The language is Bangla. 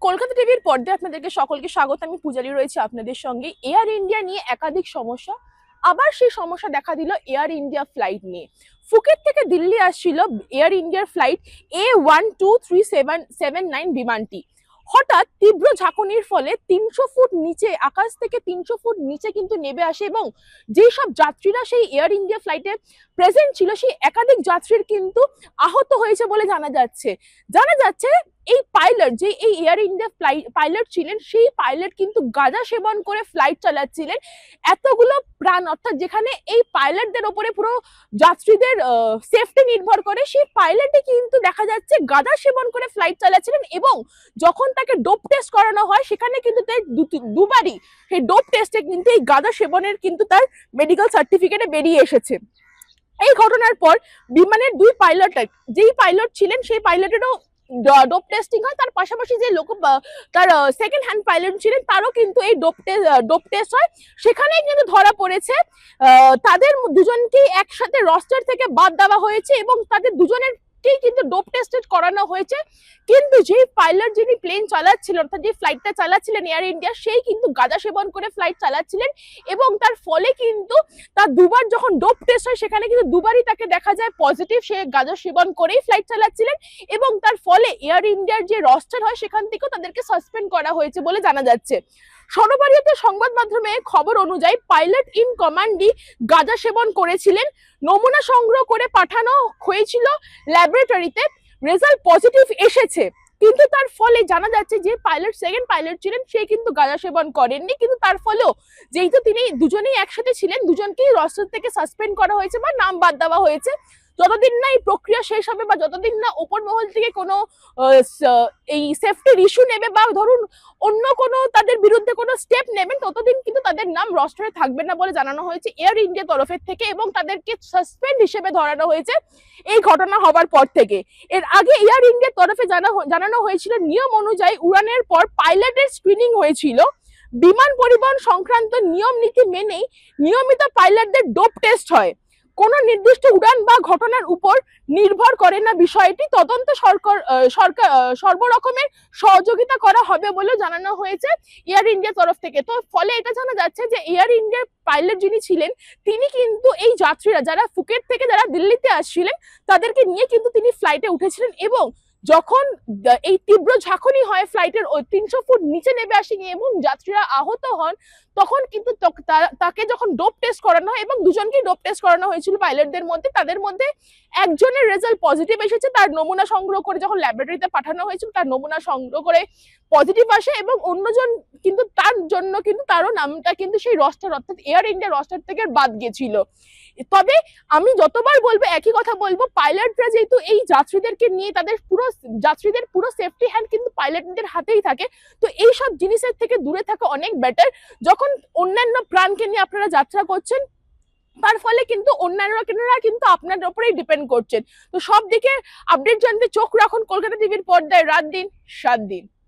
কলকাতা টিভির পর্দায় আপনাদেরকে সকলকে স্বাগত। আমি পূজারি রয়েছে আপনাদের সঙ্গে। এয়ার ইন্ডিয়া নিয়ে একাধিক সমস্যা, আবার সেই সমস্যা দেখা দিল এয়ার ইন্ডিয়া ফ্লাইট নিয়ে। ফুকেট থেকে দিল্লি আসছিল এয়ার ইন্ডিয়ার ফ্লাইট A12379 বিমানটি। হঠাৎ তীব্র ঝাঁকুনির ফলে 300 ফুট নিচে, আকাশ থেকে 300 ফুট নিচে কিন্তু নেমে আসে এবং যেসব যাত্রীরা সেই এয়ার ইন্ডিয়া ফ্লাইটে প্রেজেন্ট ছিল সেই একাধিক যাত্রীর কিন্তু আহত হয়েছে বলে জানা যাচ্ছে। এই পাইলট, যে এই এয়ার ইন্ডিয়া পাইলট ছিলেন, সেই পাইলট কিন্তু গাঁজা সেবন করে ফ্লাইট চালাচ্ছিলেন। এতগুলো প্রাণ, অর্থাৎ যেখানে এই পাইলটদের ওপরে পুরো যাত্রীদের সেফটি নির্ভর করে, সেই পাইলটই কিন্তু দেখা যাচ্ছে গাঁজা সেবন করে ফ্লাইট চালাচ্ছিলেন। এবং যখন তাকে ডোপ টেস্ট করানো হয় সেখানে কিন্তু তাই দুবারই সেই ডোপ টেস্টে কিন্তু এই গাঁজা সেবনের কিন্তু তার মেডিকেল সার্টিফিকেটে বেরিয়ে এসেছে। এই ঘটনার পর বিমানের দুই পাইলট, যেই পাইলট ছিলেন সেই পাইলটেরও ডোপ টেস্টিং হয়, তার পাশাপাশি যে লোক তার সেকেন্ড হ্যান্ড পাইলট ছিলেন তারও কিন্তু এই ডোপ টেস্ট হয়। সেখানেই কিন্তু ধরা পড়েছে তাদের দুজনকেই একসাথে রস্টার থেকে বাদ দেওয়া হয়েছে এবং তাদের দুজনের কিন্তু ডোপ টেস্টেড করানো হয়েছে। কিন্তু যে পাইলট, যিনি প্লেন চালাচ্ছিলেন, অর্থাৎ যে ফ্লাইটটা চালাচ্ছিলেন এয়ার ইন্ডিয়া, সেই কিন্তু গাঁজা সেবন করে ফ্লাইট চালাচ্ছিলেন এবং তার ফলে কিন্তু তার দুবার যখন ডোপ টেস্ট হয় সেখানে কিন্তু দুবারই তাকে দেখা যায় পজিটিভ। সে গাঁজা সেবন করেই ফ্লাইট চালাচ্ছিলেন এবং তার ফলে এয়ার ইন্ডিয়ার যে রস্টার হয় সেখান থেকেও তাদেরকে সাসপেন্ড করা হয়েছে বলে জানা যাচ্ছে। সর্বভারতীয় সংবাদ মাধ্যমে খবর অনুযায়ী পাইলট ইন কমান্ডই গাঁজা সেবন করেছিলেন। নমুনা সংগ্রহ করে পাঠানো হয়েছিল ল্যাবরেটরিতে, রেজাল্ট পজিটিভ এসেছে। কিন্তু তার ফলে জানা যাচ্ছে যে পাইলট, সেকেন্ড পাইলট ছিলেন, সে কিন্তু গাঁজা সেবন করেননি। কিন্তু তার ফলেও যেহেতু তিনি দুজনেই একসাথে ছিলেন, দুজনকেই রস্টার থেকে সাসপেন্ড করা হয়েছে বা নাম বাদ দেওয়া হয়েছে। যতদিন না এই প্রক্রিয়া শেষ হবে বা যতদিন না উপর মহল থেকে কোনো এই সেফটির ইস্যু নেবে বা ধরুন অন্য কোনো তাদের বিরুদ্ধে কোনো স্টেপ নেবেন, ততদিন কিন্তু তাদের নাম রস্টারে থাকবে না বলে জানানো হয়েছে এয়ার ইন্ডিয়া তরফের থেকে এবং তাদেরকে সাসপেন্ড হিসেবে ধরানো হয়েছে এই ঘটনা হবার পর থেকে। এর আগে এয়ার ইন্ডিয়ার তরফে জানানো হয়েছিল নিয়ম অনুযায়ী উড়ানের পর পাইলটের স্ক্রিনিং হয়েছিল। বিমান পরিবহন সংক্রান্ত নিয়ম নীতি মেনেই নিয়মিত পাইলটদের ডোপ টেস্ট হয়। কোনো নির্দিষ্ট উড়ান বা ঘটনার উপর নির্ভর করে না বিষয়টি। তদন্ত সর্বরকমের সহযোগিতা করা হবে বলে জানানো হয়েছে এয়ার ইন্ডিয়ার তরফ থেকে। তো ফলে এটা জানা যাচ্ছে যে এয়ার ইন্ডিয়ার পাইলট যিনি ছিলেন তিনি কিন্তু এই যাত্রীরা যারা ফুকেট থেকে যারা দিল্লিতে আসছিলেন তাদেরকে নিয়ে কিন্তু তিনি ফ্লাইটে উঠেছিলেন এবং যখন এই তীব্র ঝাঁকুনি হয় ফ্লাইটের 300 ফুট নিচে নেমে আসে এবং যাত্রীরা আহত হন, তখন কিন্তু তাকে যখন ডোপ টেস্ট করানো হয় এবং দুজনকেই ডোপ টেস্ট করানো হয়েছিল পাইলটদের মধ্যে, তাদের মধ্যে একজনের রেজাল্ট পজিটিভ এসেছে। তার নমুনা সংগ্রহ করে যখন ল্যাবরেটরিতে পাঠানো হয়েছিল তার নমুনা সংগ্রহ করে পজিটিভ আসে এবং অন্যজন কিন্তু তার জন্য কিন্তু তারও নামটা কিন্তু সেই রস্টার, অর্থাৎ এয়ার ইন্ডিয়া রস্টার থেকে বাদ গেছিল। তবে আমি যতবার বলবো একই কথা বলবো, পাইলটরা যেহেতু এই যাত্রীদেরকে নিয়ে যাত্রীদের পুরো সেফটি হ্যান্ড কিন্তু পাইলটদের হাতেই থাকে, তো এই সব জিনিসের থেকে দূরে থাকা অনেক বেটার। যখন অন্যান্য প্রাণকে নিয়ে আপনারা যাত্রা করছেন তার ফলে কিন্তু অন্যান্যরা কিন্তু আপনাদের উপরেই ডিপেন্ড করছেন। তো সব দিকে আপডেট জানতে চোখ রাখুন কলকাতা টিভির পর্দায়, রাত দিন 7 দিন।